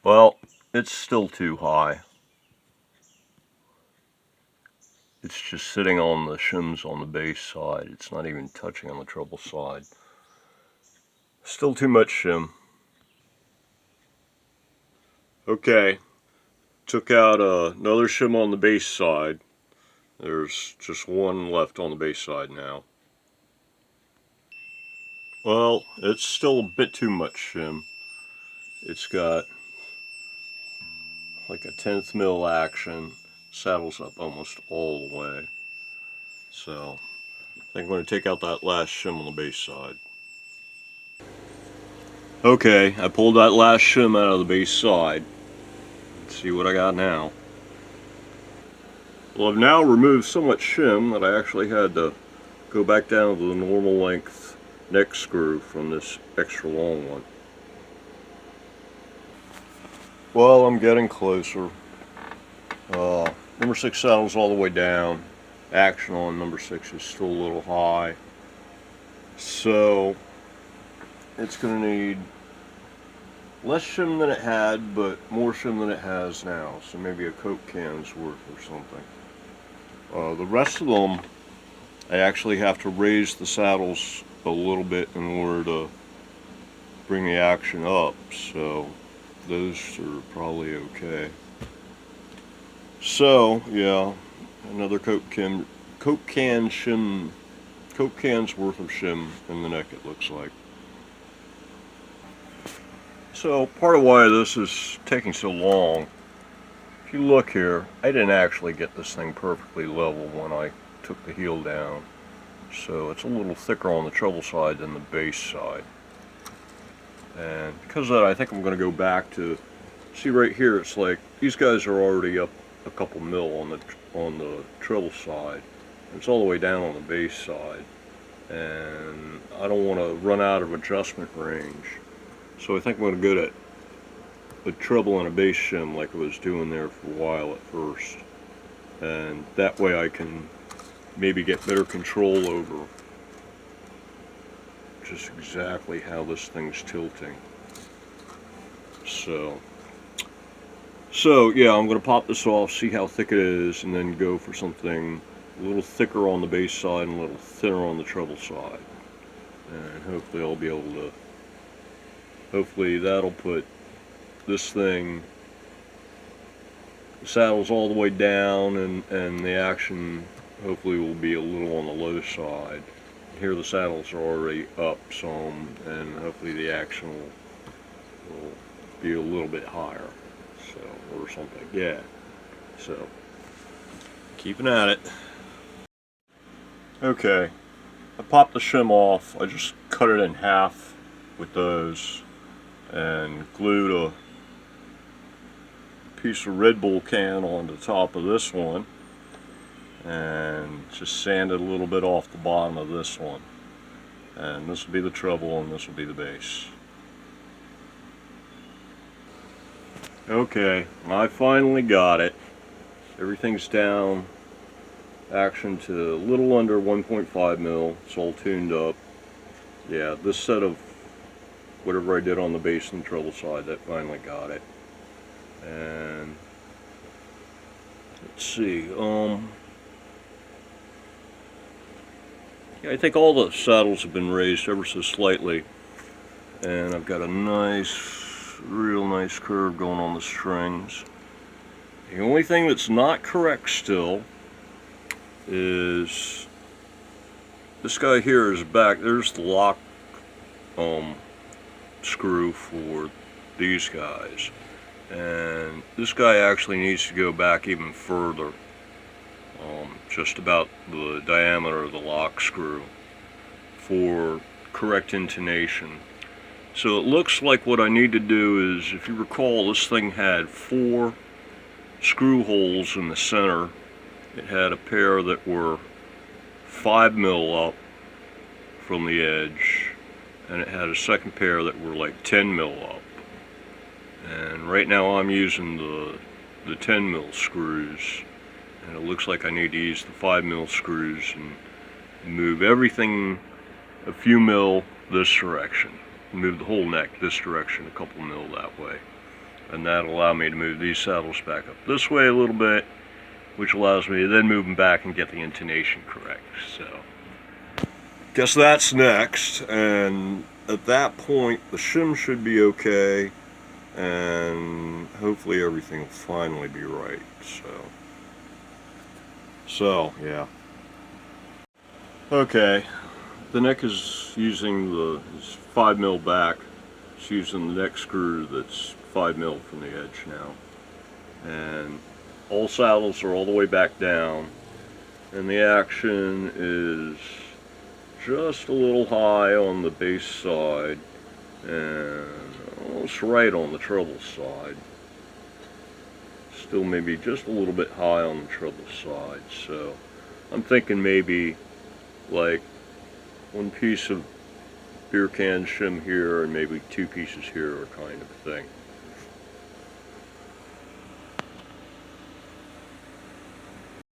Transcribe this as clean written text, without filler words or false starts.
Well, it's still too high. It's just sitting on the shims on the base side. It's not even touching on the treble side. Still too much shim. Okay, took out another shim on the base side. There's just one left on the base side now. Well, it's still a bit too much shim. It's got like a 1/10 mil action. Saddles up almost all the way. So I think I'm going to take out that last shim on the base side. Okay, I pulled that last shim out of the base side. Let's see what I got now. Well, I've now removed so much shim that I actually had to go back down to the normal length neck screw from this extra long one. Well, I'm getting closer. Number 6 saddle's all the way down. Action on number 6 is still a little high. So it's going to need less shim than it had, but more shim than it has now. So maybe a Coke can's worth or something. The rest of them, I actually have to raise the saddles a little bit in order to bring the action up. So those are probably okay. So yeah, another Coke can's worth of shim in the neck, it looks like. So part of why this is taking so long, if you look here, I didn't actually get this thing perfectly level when I took the heel down. So it's a little thicker on the treble side than the base side. And because of that, I think I'm going to go back to, see right here, it's like these guys are already up a couple mil on the treble side. It's all the way down on the base side. And I don't want to run out of adjustment range. So I think I'm going to go to a treble and a bass shim like I was doing there for a while at first. And that way I can maybe get better control over just exactly how this thing's tilting. So yeah, I'm going to pop this off, see how thick it is, and then go for something a little thicker on the bass side and a little thinner on the treble side. And hopefully I'll be able to, hopefully that'll put this thing, the saddle's all the way down, and the action hopefully will be a little on the low side. Here the saddles are already up some, and hopefully the action will be a little bit higher, so, or something, yeah. So, keeping at it. Okay, I popped the shim off. I just cut it in half with those and glued a piece of Red Bull can on the top of this one and just sanded a little bit off the bottom of this one. And this will be the treble and this will be the bass. Okay, I finally got it. Everything's down. Action to a little under 1.5 mil. It's all tuned up. Yeah, this set of whatever I did on the bass and treble side, that finally got it. And let's see, yeah, I think all the saddles have been raised ever so slightly, and I've got a nice, real nice curve going on the strings. The only thing that's not correct still is this guy here is back. There's the lock screw for these guys, and this guy actually needs to go back even further, just about the diameter of the lock screw for correct intonation. So it looks like what I need to do is, if you recall, this thing had 4 screw holes in the center. It had a pair that were 5 mil up from the edge, and it had a second pair that were like 10 mil up. And right now I'm using the 10 mil screws, and it looks like I need to use the 5 mil screws and move everything a few mil this direction. Move the whole neck this direction a couple mil that way. and that'll allow me to move these saddles back up this way a little bit, which allows me to then move them back and get the intonation correct. So guess that's next, and at that point the shim should be okay, and hopefully everything will finally be right. So yeah. Okay, the neck is using the 5mm back. It's using the neck screw that's 5mm from the edge now, and all saddles are all the way back down, and the action is just a little high on the base side and almost right on the treble side. Still maybe just a little bit high on the treble side, so I'm thinking maybe like one piece of beer can shim here and maybe two pieces here, kind of thing.